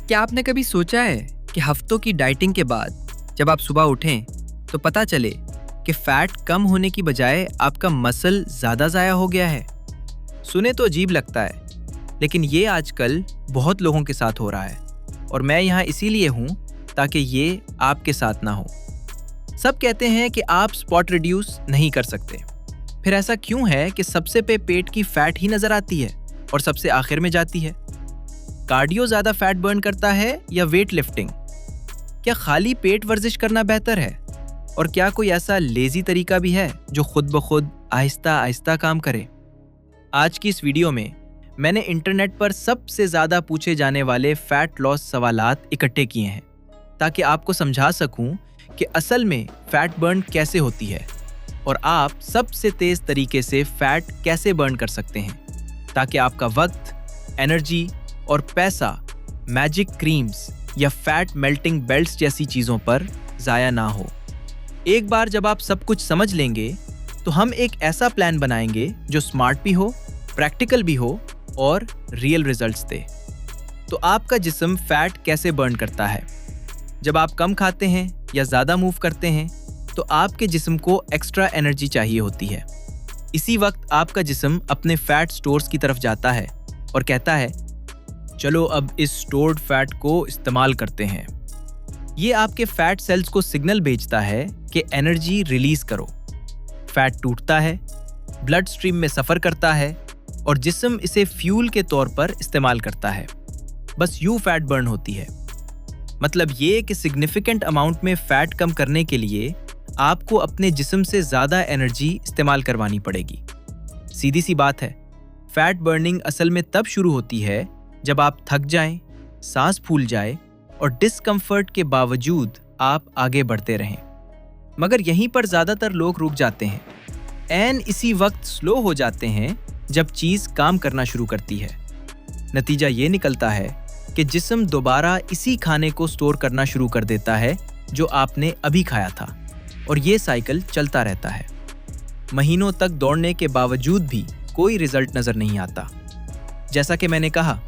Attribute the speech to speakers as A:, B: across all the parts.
A: क्या आपने कभी सोचा है कि हफ्तों की डाइटिंग के बाद जब आप सुबह उठें तो पता चले कि फैट कम होने की बजाय आपका मसल ज़्यादा ज़ाया हो गया है? सुने तो अजीब लगता है, लेकिन ये आजकल बहुत लोगों के साथ हो रहा है और मैं यहाँ इसीलिए हूँ ताकि ये आपके साथ ना हो। सब कहते हैं कि आप स्पॉट रिड्यूस नहीं कर सकते। फिर ऐसा क्यों है कि सबसे पे पेट की फैट ही नज़र आती है और सबसे आखिर में जाती है? कार्डियो ज़्यादा फैट बर्न करता है या वेट लिफ्टिंग? क्या खाली पेट वर्जिश करना बेहतर है? और क्या कोई ऐसा लेजी तरीका भी है जो खुद ब खुद आहिस्ता आहिस्ता काम करे? आज की इस वीडियो में मैंने इंटरनेट पर सबसे ज़्यादा पूछे जाने वाले फैट लॉस सवालात इकट्ठे किए हैं ताकि आपको समझा सकूं कि असल में फैट बर्न कैसे होती है और आप सबसे तेज़ तरीके से फैट कैसे बर्न कर सकते हैं ताकि आपका वक्त, एनर्जी और पैसा मैजिक क्रीम्स या फैट मेल्टिंग बेल्ट्स जैसी चीज़ों पर ज़ाया ना हो। एक बार जब आप सब कुछ समझ लेंगे तो हम एक ऐसा प्लान बनाएंगे जो स्मार्ट भी हो, प्रैक्टिकल भी हो और रियल रिजल्ट्स दे। तो आपका जिस्म फैट कैसे बर्न करता है? जब आप कम खाते हैं या ज़्यादा मूव करते हैं तो आपके जिस्म को एक्स्ट्रा एनर्जी चाहिए होती है। इसी वक्त आपका जिस्म अपने फैट स्टोर्स की तरफ जाता है और कहता है, चलो अब इस स्टोर्ड फैट को इस्तेमाल करते हैं। ये आपके फैट सेल्स को सिग्नल भेजता है कि एनर्जी रिलीज करो। फैट टूटता है, ब्लड स्ट्रीम में सफ़र करता है और जिस्म इसे फ्यूल के तौर पर इस्तेमाल करता है। बस यूं फैट बर्न होती है। मतलब ये कि सिग्निफिकेंट अमाउंट में फैट कम करने के लिए आपको अपने जिस्म से ज़्यादा एनर्जी इस्तेमाल करवानी पड़ेगी। सीधी सी बात है, फैट बर्निंग असल में तब शुरू होती है जब आप थक जाएं, सांस फूल जाए और डिस्कम्फर्ट के बावजूद आप आगे बढ़ते रहें। मगर यहीं पर ज़्यादातर लोग रुक जाते हैं। ऐन इसी वक्त स्लो हो जाते हैं जब चीज़ काम करना शुरू करती है। नतीजा ये निकलता है कि जिस्म दोबारा इसी खाने को स्टोर करना शुरू कर देता है जो आपने अभी खाया था और ये साइकिल चलता रहता है। महीनों तक दौड़ने के बावजूद भी कोई रिजल्ट नज़र नहीं आता। जैसा कि मैंने कहा,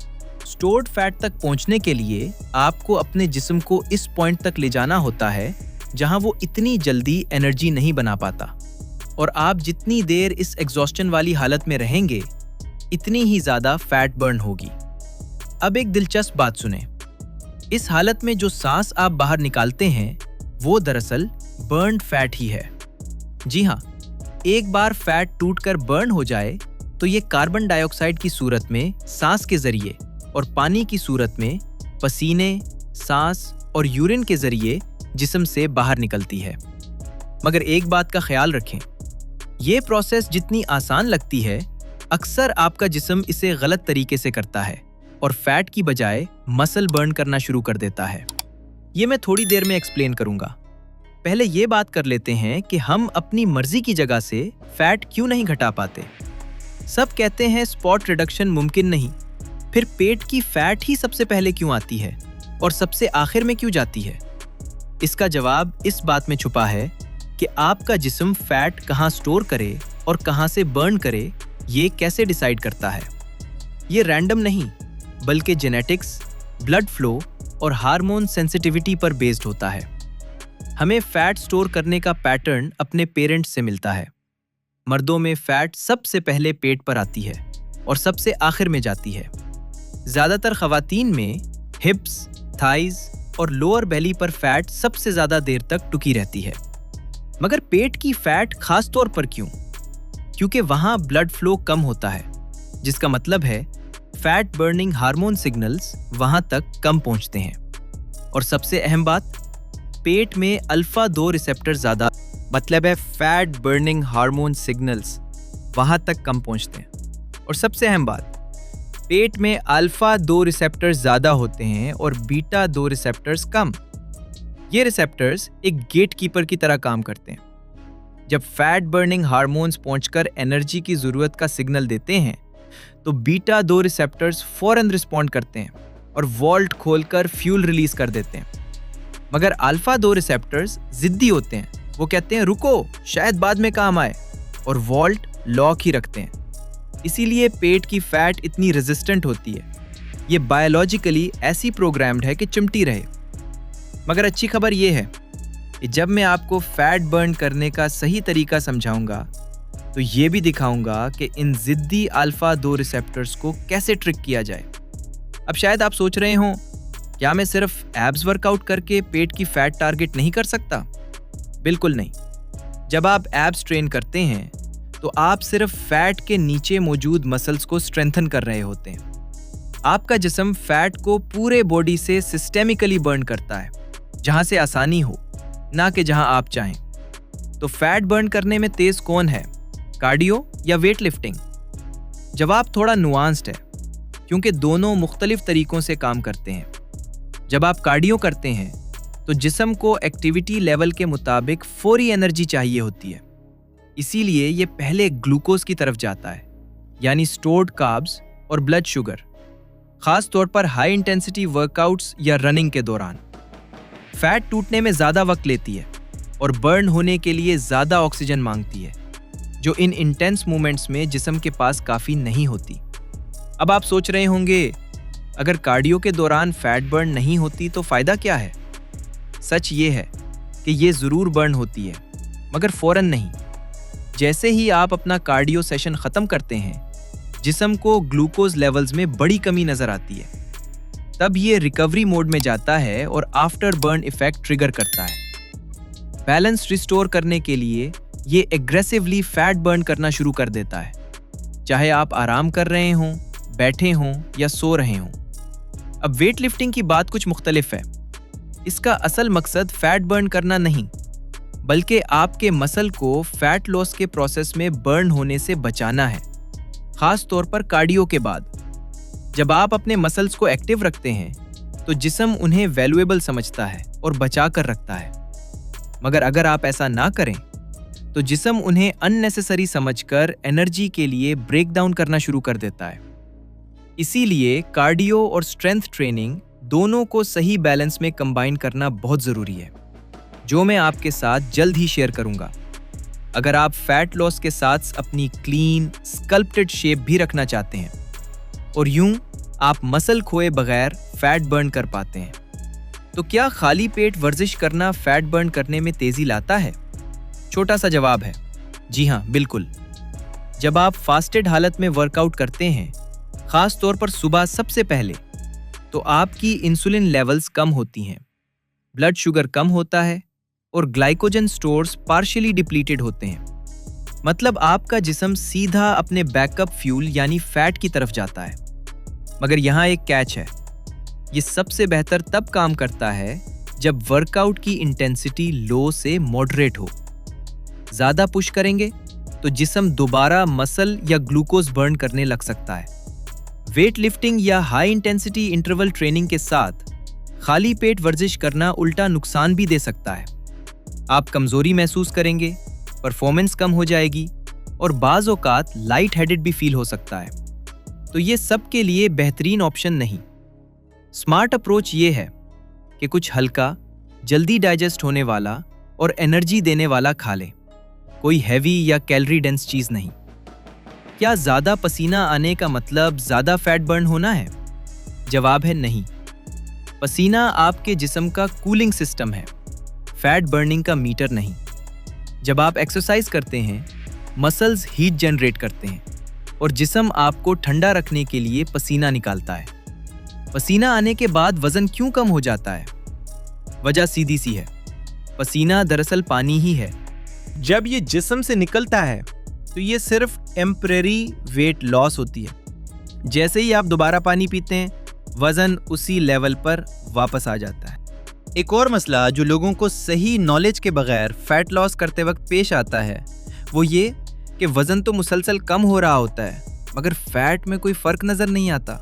A: स्टोर्ड फैट तक पहुंचने के लिए आपको अपने जिस्म को इस पॉइंट तक ले जाना होता है जहां वो इतनी जल्दी एनर्जी नहीं बना पाता और आप जितनी देर इस एग्जॉस्शन वाली हालत में रहेंगे इतनी ही ज़्यादा फैट बर्न होगी। अब एक दिलचस्प बात सुने। इस हालत में जो सांस आप बाहर निकालते हैं वो दरअसल बर्न्ड फैट ही है। जी हाँ, एक बार फैट टूटकर बर्न हो जाए तो ये कार्बन डाइऑक्साइड की सूरत में सांस के जरिए और पानी की सूरत में पसीने, सांस और यूरिन के जरिए जिस्म से बाहर निकलती है। मगर एक बात का ख्याल रखें, ये प्रोसेस जितनी आसान लगती है, अक्सर आपका जिस्म इसे गलत तरीके से करता है और फैट की बजाय मसल बर्न करना शुरू कर देता है। ये मैं थोड़ी देर में एक्सप्लेन करूंगा। पहले ये बात कर लेते हैं कि हम अपनी मर्जी की जगह से फैट क्यों नहीं घटा पाते। सब कहते हैं स्पॉट रिडक्शन मुमकिन नहीं, फिर पेट की फैट ही सबसे पहले क्यों आती है और सबसे आखिर में क्यों जाती है? इसका जवाब इस बात में छुपा है कि आपका जिस्म फैट कहाँ स्टोर करे और कहाँ से बर्न करे, ये कैसे डिसाइड करता है। ये रैंडम नहीं, बल्कि जेनेटिक्स, ब्लड फ्लो और हार्मोन सेंसिटिविटी पर बेस्ड होता है। हमें फैट स्टोर करने का पैटर्न अपने पेरेंट्स से मिलता है। मर्दों में फैट सबसे पहले पेट पर आती है और सबसे आखिर में जाती है। ज़्यादातर ख़वातीन में हिप्स, थाइज और लोअर बेली पर फैट सबसे ज़्यादा देर तक टुकी रहती है। मगर पेट की फैट खास तौर पर क्यों? क्योंकि वहाँ ब्लड फ्लो कम होता है, जिसका मतलब है फैट बर्निंग हार्मोन सिग्नल्स वहाँ तक कम पहुँचते हैं। और सबसे अहम बात, पेट में अल्फा 2 रिसेप्टर ज़्यादा, मतलब है फैट बर्निंग हार्मोन सिग्नल्स वहाँ तक कम पहुँचते हैं। और सबसे अहम बात, पेट में अल्फा 2 रिसेप्टर्स ज़्यादा होते हैं और बीटा 2 रिसेप्टर्स कम। ये रिसेप्टर्स एक गेट कीपर की तरह काम करते हैं। जब फैट बर्निंग हार्मोन्स पहुंचकर एनर्जी की ज़रूरत का सिग्नल देते हैं तो बीटा 2 रिसेप्टर्स फ़ौरन रिस्पॉन्ड करते हैं और वॉल्ट खोलकर फ्यूल रिलीज कर देते हैं। मगर अल्फा 2 रिसेप्टर्स ज़िद्दी होते हैं। वो कहते हैं रुको, शायद बाद में काम आए, और वॉल्ट लॉक ही रखते हैं। इसीलिए पेट की फैट इतनी रेजिस्टेंट होती है। ये बायोलॉजिकली ऐसी प्रोग्राम्ड है कि चिमटी रहे। मगर अच्छी खबर ये है कि जब मैं आपको फैट बर्न करने का सही तरीका समझाऊंगा तो ये भी दिखाऊंगा कि इन जिद्दी अल्फा 2 रिसेप्टर्स को कैसे ट्रिक किया जाए। अब शायद आप सोच रहे हों, क्या मैं सिर्फ एब्स वर्कआउट करके पेट की फैट टारगेट नहीं कर सकता? बिल्कुल नहीं। जब आप एब्स ट्रेन करते हैं तो आप सिर्फ फैट के नीचे मौजूद मसल्स को स्ट्रेंथन कर रहे होते हैं। आपका जिस्म फैट को पूरे बॉडी से सिस्टेमिकली बर्न करता है, जहां से आसानी हो, ना कि जहां आप चाहें। तो फैट बर्न करने में तेज कौन है, कार्डियो या वेट लिफ्टिंग? जवाब थोड़ा नुआंस्ड है, क्योंकि दोनों मुख्तलिफ तरीकों से काम करते हैं। जब आप कार्डियो करते हैं तो जिस्म को एक्टिविटी लेवल के मुताबिक फौरी एनर्जी चाहिए होती है, इसीलिए ये पहले ग्लूकोज की तरफ जाता है, यानी स्टोर्ड कार्ब्स और ब्लड शुगर, खास तौर पर हाई इंटेंसिटी वर्कआउट्स या रनिंग के दौरान। फैट टूटने में ज़्यादा वक्त लेती है और बर्न होने के लिए ज़्यादा ऑक्सीजन मांगती है, जो इन इंटेंस मूवमेंट्स में जिस्म के पास काफ़ी नहीं होती। अब आप सोच रहे होंगे, अगर कार्डियो के दौरान फैट बर्न नहीं होती तो फ़ायदा क्या है? सच ये है कि ये ज़रूर बर्न होती है, मगर फ़ौरन नहीं। जैसे ही आप अपना कार्डियो सेशन ख़त्म करते हैं, जिस्म को ग्लूकोज लेवल्स में बड़ी कमी नज़र आती है। तब ये रिकवरी मोड में जाता है और आफ्टर बर्न इफेक्ट ट्रिगर करता है। बैलेंस रिस्टोर करने के लिए ये एग्रेसिवली फैट बर्न करना शुरू कर देता है, चाहे आप आराम कर रहे हों, बैठे हों या सो रहे हों। अब वेट लिफ्टिंग की बात कुछ मुख्तलिफ है। इसका असल मकसद फैट बर्न करना नहीं, बल्कि आपके मसल को फैट लॉस के प्रोसेस में बर्न होने से बचाना है, खास तौर पर कार्डियो के बाद। जब आप अपने मसल्स को एक्टिव रखते हैं तो जिस्म उन्हें वैल्यूएबल समझता है और बचा कर रखता है। मगर अगर आप ऐसा ना करें तो जिस्म उन्हें अननेसेसरी समझकर एनर्जी के लिए ब्रेक डाउन करना शुरू कर देता है। इसीलिए कार्डियो और स्ट्रेंथ ट्रेनिंग दोनों को सही बैलेंस में कंबाइन करना बहुत ज़रूरी है, जो मैं आपके साथ जल्द ही शेयर करूंगा। अगर आप फैट लॉस के साथ अपनी क्लीन स्कल्प्टेड शेप भी रखना चाहते हैं और यूं आप मसल खोए बगैर फैट बर्न कर पाते हैं, तो क्या खाली पेट वर्जिश करना फैट बर्न करने में तेजी लाता है? छोटा सा जवाब है, जी हाँ, बिल्कुल। जब आप फास्टेड हालत में वर्कआउट करते हैं, खास तौर पर सुबह सबसे पहले, तो आपकी इंसुलिन लेवल्स कम होती हैं, ब्लड शुगर कम होता है और ग्लाइकोजन स्टोर्स पार्शियली डिप्लीटेड होते हैं। मतलब आपका जिस्म सीधा अपने बैकअप फ्यूल यानी फैट की तरफ जाता है। मगर यहाँ एक कैच है, ये सबसे बेहतर तब काम करता है जब वर्कआउट की इंटेंसिटी लो से मॉडरेट हो। ज़्यादा पुश करेंगे तो जिस्म दोबारा मसल या ग्लूकोज बर्न करने लग सकता है। वेट लिफ्टिंग या हाई इंटेंसिटी इंटरवल ट्रेनिंग के साथ खाली पेट वर्जिश करना उल्टा नुकसान भी दे सकता है। आप कमजोरी महसूस करेंगे, परफॉर्मेंस कम हो जाएगी और बाज़ औक़ात लाइट हेडेड भी फील हो सकता है। तो ये सब के लिए बेहतरीन ऑप्शन नहीं। स्मार्ट अप्रोच ये है कि कुछ हल्का, जल्दी डाइजेस्ट होने वाला और एनर्जी देने वाला खा लें, कोई हैवी या कैलोरी डेंस चीज़ नहीं। क्या ज़्यादा पसीना आने का मतलब ज़्यादा फैट बर्न होना है? जवाब है नहीं। पसीना आपके जिस्म का कूलिंग सिस्टम है, फैट बर्निंग का मीटर नहीं। जब आप एक्सरसाइज करते हैं, मसल्स हीट जनरेट करते हैं और जिस्म आपको ठंडा रखने के लिए पसीना निकालता है। पसीना आने के बाद वजन क्यों कम हो जाता है? वजह सीधी सी है, पसीना दरअसल पानी ही है।
B: जब ये जिस्म से निकलता है तो ये सिर्फ टेम्परेरी वेट लॉस होती है।
A: जैसे ही आप दोबारा पानी पीते हैं, वजन उसी लेवल पर वापस आ जाता है।
B: एक और मसला जो लोगों को सही नॉलेज के बगैर फैट लॉस करते वक्त पेश आता है, वो ये कि वजन तो मुसलसल कम हो रहा होता है, मगर फैट में कोई फर्क नजर नहीं आता।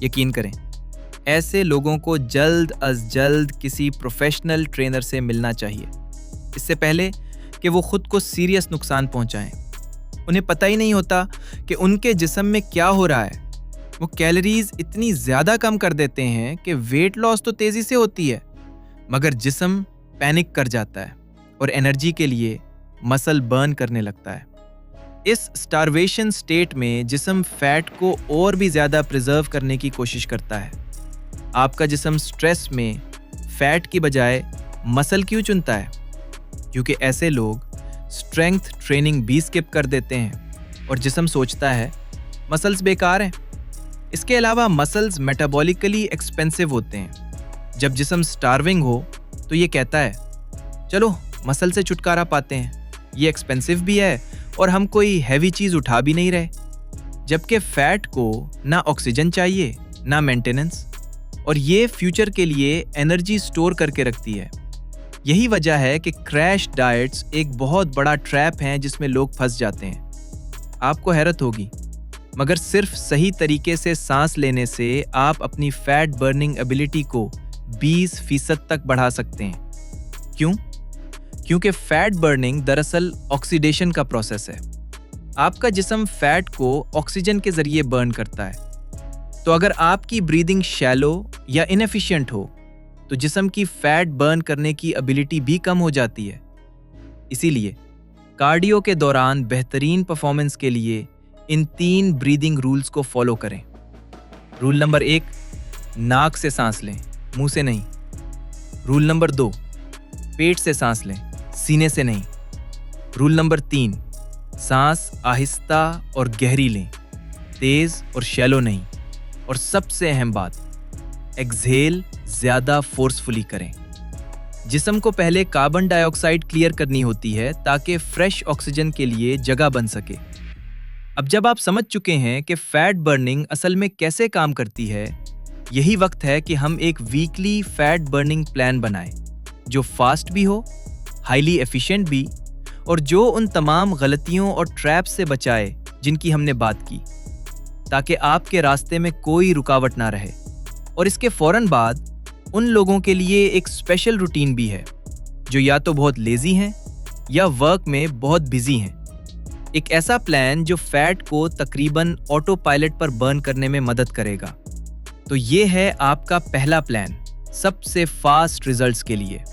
B: यकीन करें, ऐसे लोगों को जल्द अज जल्द किसी प्रोफेशनल ट्रेनर से मिलना चाहिए, इससे पहले कि वो खुद को सीरियस नुकसान पहुंचाएं। उन्हें पता ही नहीं होता कि उनके जिस्म में क्या हो रहा है। वो कैलोरीज इतनी ज़्यादा कम कर देते हैं कि वेट लॉस तो तेज़ी से होती है, मगर जिस्म पैनिक कर जाता है और एनर्जी के लिए मसल बर्न करने लगता है। इस स्टारवेशन स्टेट में जिस्म फैट को और भी ज़्यादा प्रिजर्व करने की कोशिश करता है। आपका जिस्म स्ट्रेस में फैट की बजाय मसल क्यों चुनता है? क्योंकि ऐसे लोग स्ट्रेंथ ट्रेनिंग भी स्किप कर देते हैं और जिस्म सोचता है मसल्स बेकार हैं। इसके अलावा मसल्स मेटाबॉलिकली एक्सपेंसिव होते हैं। जब जिस्म स्टार्विंग हो तो ये कहता है चलो मसल से छुटकारा पाते हैं, ये एक्सपेंसिव भी है और हम कोई हैवी चीज़ उठा भी नहीं रहे। जबकि फैट को ना ऑक्सीजन चाहिए ना मेंटेनेंस, और ये फ्यूचर के लिए एनर्जी स्टोर करके रखती है। यही वजह है कि क्रैश डाइट्स एक बहुत बड़ा ट्रैप हैं जिसमें लोग फंस जाते हैं। आपको हैरत होगी, मगर सिर्फ सही तरीके से सांस लेने से आप अपनी फैट बर्निंग एबिलिटी को 20% तक बढ़ा सकते हैं। क्यों? क्योंकि फैट बर्निंग दरअसल ऑक्सीडेशन का प्रोसेस है। आपका जिस्म फैट को ऑक्सीजन के जरिए बर्न करता है। तो अगर आपकी ब्रीदिंग शैलो या इनएफिशिएंट हो तो जिस्म की फैट बर्न करने की एबिलिटी भी कम हो जाती है। इसीलिए कार्डियो के दौरान बेहतरीन परफॉर्मेंस के लिए इन 3 ब्रीदिंग रूल्स को फॉलो करें। रूल नंबर 1, नाक से सांस लें, मुंह से नहीं। रूल नंबर 2, पेट से सांस लें, सीने से नहीं। रूल नंबर 3, सांस आहिस्ता और गहरी लें, तेज और शैलो नहीं। और सबसे अहम बात, एक्सहेल ज्यादा फोर्सफुली करें। जिस्म को पहले कार्बन डाइऑक्साइड क्लियर करनी होती है ताकि फ्रेश ऑक्सीजन के लिए जगह बन सके। अब जब आप समझ चुके हैं कि फैट बर्निंग असल में कैसे काम करती है, यही वक्त है कि हम एक वीकली फैट बर्निंग प्लान बनाएं जो फास्ट भी हो, हाईली एफिशिएंट भी, और जो उन तमाम गलतियों और ट्रैप से बचाए जिनकी हमने बात की, ताकि आपके रास्ते में कोई रुकावट ना रहे। और इसके फौरन बाद उन लोगों के लिए एक स्पेशल रूटीन भी है जो या तो बहुत लेजी हैं या वर्क में बहुत बिजी हैं। एक ऐसा प्लान जो फैट को तकरीबन ऑटो पायलट पर बर्न करने में मदद करेगा। तो ये है आपका पहला प्लान सबसे फास्ट रिजल्ट्स के लिए।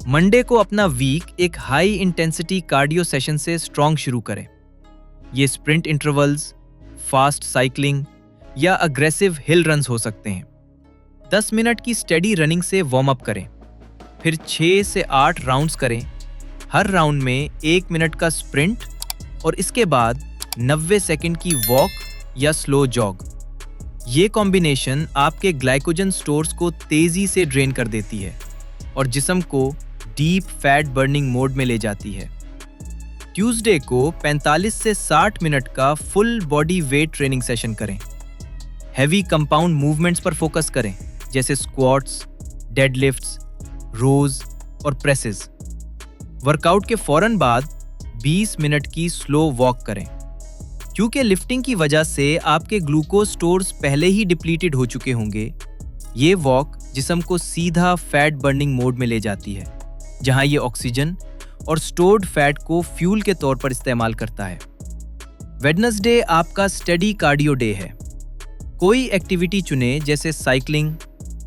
B: मंडे को अपना वीक एक हाई इंटेंसिटी कार्डियो सेशन से स्ट्रॉन्ग शुरू करें। ये स्प्रिंट इंटरवल्स, फास्ट साइकिलिंग या अग्रेसिव हिल रन्स हो सकते हैं। 10 मिनट की स्टेडी रनिंग से वार्म अप करें, फिर 6 से 8 राउंड्स करें। हर राउंड में 1 मिनट का स्प्रिंट और इसके बाद 90 सेकंड की वॉक या स्लो जॉग। ये कॉम्बिनेशन आपके ग्लाइकोजन स्टोर्स को तेजी से ड्रेन कर देती है और जिस्म को डीप फैट बर्निंग मोड में ले जाती है। ट्यूसडे को 45 से 60 मिनट का full body weight training session करें। हैवी कंपाउंड मूवमेंट्स पर फोकस करें, जैसे स्क्वाट्स, डेडलिफ्ट्स, रोज और प्रेसेस। वर्कआउट के फौरन बाद 20 मिनट की स्लो वॉक करें। क्योंकि लिफ्टिंग की वजह से आपके ग्लूकोज स्टोर्स पहले ही डिप्लीटेड हो चुके होंगे, ये वॉक जिस्म को सीधा फैट बर्निंग मोड में ले जाती है, जहां ये ऑक्सीजन और स्टोर्ड फैट को फ्यूल के तौर पर इस्तेमाल करता है। वेडनेसडे आपका स्टेडी कार्डियो डे है। कोई एक्टिविटी चुने, जैसे साइकिलिंग,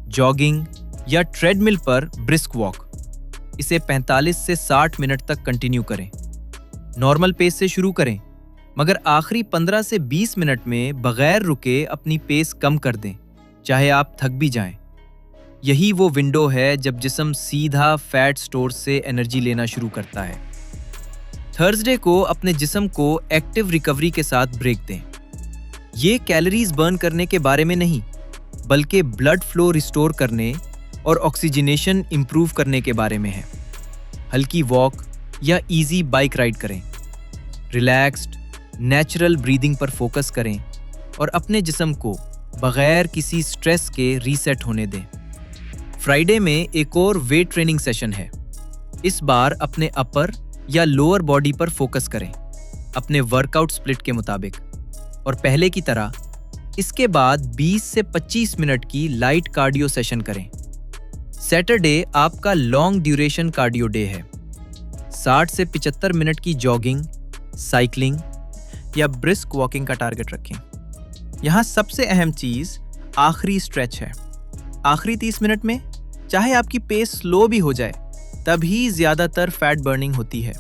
B: जॉगिंग या ट्रेडमिल पर ब्रिस्क वॉक। इसे 45 से 60 मिनट तक कंटिन्यू करें। नॉर्मल पेस से शुरू करें, मगर आखिरी 15 से 20 मिनट में बगैर रुके अपनी पेस कम कर दें, चाहे आप थक भी जाएं। यही वो विंडो है जब जिस्म सीधा फैट स्टोर से एनर्जी लेना शुरू करता है। थर्सडे को अपने जिस्म को एक्टिव रिकवरी के साथ ब्रेक दें। ये कैलोरीज बर्न करने के बारे में नहीं, बल्कि ब्लड फ्लो रिस्टोर करने और ऑक्सीजनेशन इंप्रूव करने के बारे में है। हल्की वॉक या इजी बाइक राइड करें, रिलैक्स्ड नेचुरल ब्रीदिंग पर फोकस करें और अपने जिस्म को बगैर किसी स्ट्रेस के रीसेट होने दें। फ्राइडे में एक और वेट ट्रेनिंग सेशन है। इस बार अपने अपर या लोअर बॉडी पर फोकस करें, अपने वर्कआउट स्प्लिट के मुताबिक, और पहले की तरह इसके बाद 20 से 25 मिनट की लाइट कार्डियो सेशन करें। सैटरडे आपका लॉन्ग ड्यूरेशन कार्डियो डे है। 60 से 75 मिनट की जॉगिंग, साइकिलिंग या ब्रिस्क वॉकिंग का टारगेट रखें। यहाँ सबसे अहम चीज़ आखिरी स्ट्रेच है। आखिरी 30 मिनट में चाहे आपकी पेस स्लो भी हो जाए, तभी ज़्यादातर फैट बर्निंग होती है।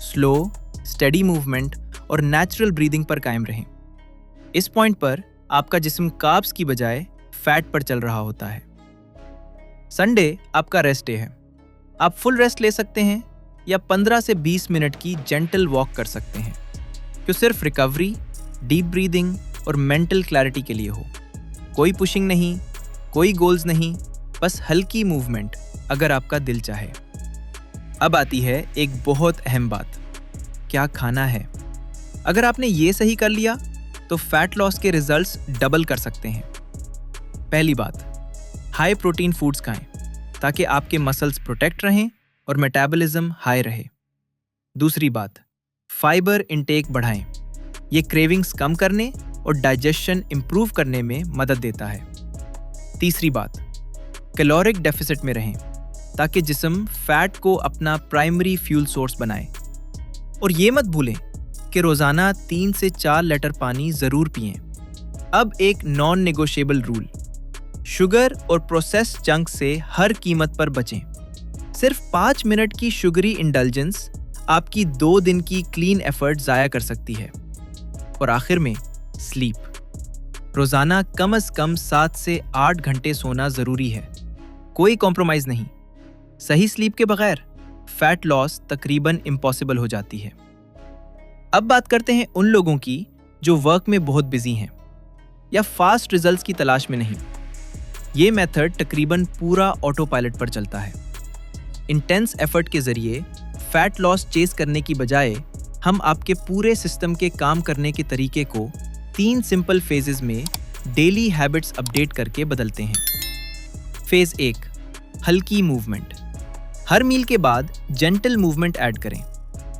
B: स्लो, स्टेडी मूवमेंट
A: और नेचुरल ब्रीदिंग पर कायम रहें। इस पॉइंट पर आपका जिस्म कार्ब्स की बजाय फैट पर चल रहा होता है। संडे आपका रेस्ट डे है। आप फुल रेस्ट ले सकते हैं या 15 से 20 मिनट की जेंटल वॉक कर सकते हैं, जो सिर्फ रिकवरी, डीप ब्रीदिंग और मेंटल क्लैरिटी के लिए हो। कोई पुशिंग नहीं, कोई गोल्स नहीं, बस हल्की मूवमेंट अगर आपका दिल चाहे। अब आती है एक बहुत अहम बात, क्या खाना है। अगर आपने ये सही कर लिया तो फैट लॉस के रिजल्ट्स डबल कर सकते हैं। पहली बात, हाई प्रोटीन फूड्स खाएं ताकि आपके मसल्स प्रोटेक्ट रहें और मेटाबॉलिज्म हाई रहे। दूसरी बात, फाइबर इंटेक बढ़ाएं। ये क्रेविंग्स कम करने और डाइजेशन इंप्रूव करने में मदद देता है। तीसरी बात, कैलोरिक डेफिसिट में रहें ताकि जिस्म फैट को अपना प्राइमरी फ्यूल सोर्स बनाए। और ये मत भूलें कि रोज़ाना 3 से 4 लीटर पानी ज़रूर पिएं। अब एक नॉन नेगोशिएबल रूल, शुगर और प्रोसेस्ड जंक से हर कीमत पर बचें। सिर्फ 5 मिनट की शुगरी इंडल्जेंस आपकी 2 दिन की क्लीन एफर्ट ज़ाया कर सकती है। और आखिर में स्लीप। रोज़ाना कम से कम 7 से 8 घंटे सोना ज़रूरी है, कोई कॉम्प्रोमाइज़ नहीं। सही स्लीप के बगैर फैट लॉस तकरीबन इम्पॉसिबल हो जाती है। अब बात करते हैं उन लोगों की जो वर्क में बहुत बिजी हैं या फास्ट रिजल्ट्स की तलाश में नहीं। ये मेथड तकरीबन पूरा ऑटो पायलट पर चलता है। इंटेंस एफर्ट के जरिए फैट लॉस चेस करने की बजाय हम आपके पूरे सिस्टम के काम करने के तरीके को 3 सिंपल फेजेस में डेली हैबिट्स अपडेट करके बदलते हैं। फेज 1, हल्की मूवमेंट। हर मील के बाद जेंटल मूवमेंट ऐड करें।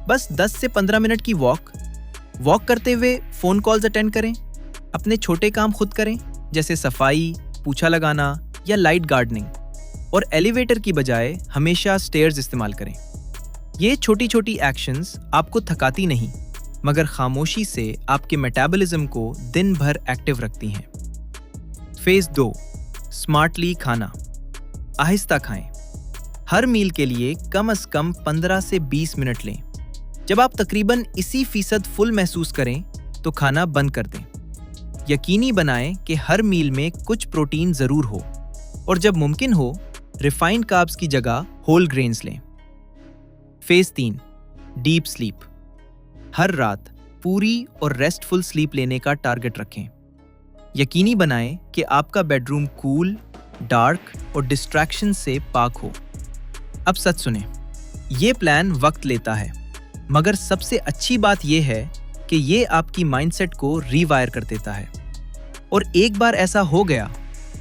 A: बस 10 से 15 मिनट की वॉक करते हुए फ़ोन कॉल्स अटेंड करें। अपने छोटे काम खुद करें, जैसे सफाई, पोछा लगाना या लाइट गार्डनिंग। और एलिवेटर की बजाय हमेशा स्टेयर्स इस्तेमाल करें। ये छोटी छोटी एक्शंस आपको थकाती नहीं, मगर खामोशी से आपके मेटाबॉलिज्म को दिन भर एक्टिव रखती हैं। फेज 2, स्मार्टली खाना। आहिस्ता खाएं। हर मील के लिए कम से कम 15 से 20 मिनट लें। जब आप तकरीबन इसी फीसद फुल महसूस करें तो खाना बंद कर दें। यकीनी बनाएं कि हर मील में कुछ प्रोटीन ज़रूर हो, और जब मुमकिन हो रिफाइंड कार्ब्स की जगह होल ग्रेन्स लें। Phase 3, deep sleep. हर रात पूरी और रेस्टफुल स्लीप लेने का टारगेट रखें। यकीनी बनाएं कि आपका बेडरूम कूल, डार्क और डिस्ट्रैक्शन से पाक हो। अब सच सुने, ये प्लान वक्त लेता है, मगर सबसे अच्छी बात यह है कि ये आपकी माइंडसेट को रीवायर कर देता है। और एक बार ऐसा हो गया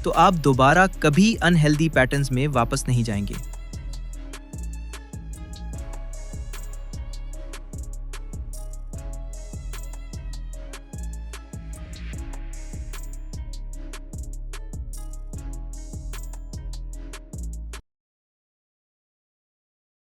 A: तो आप दोबारा कभी अनहेल्दी पैटर्न्स में वापस नहीं जाएंगे।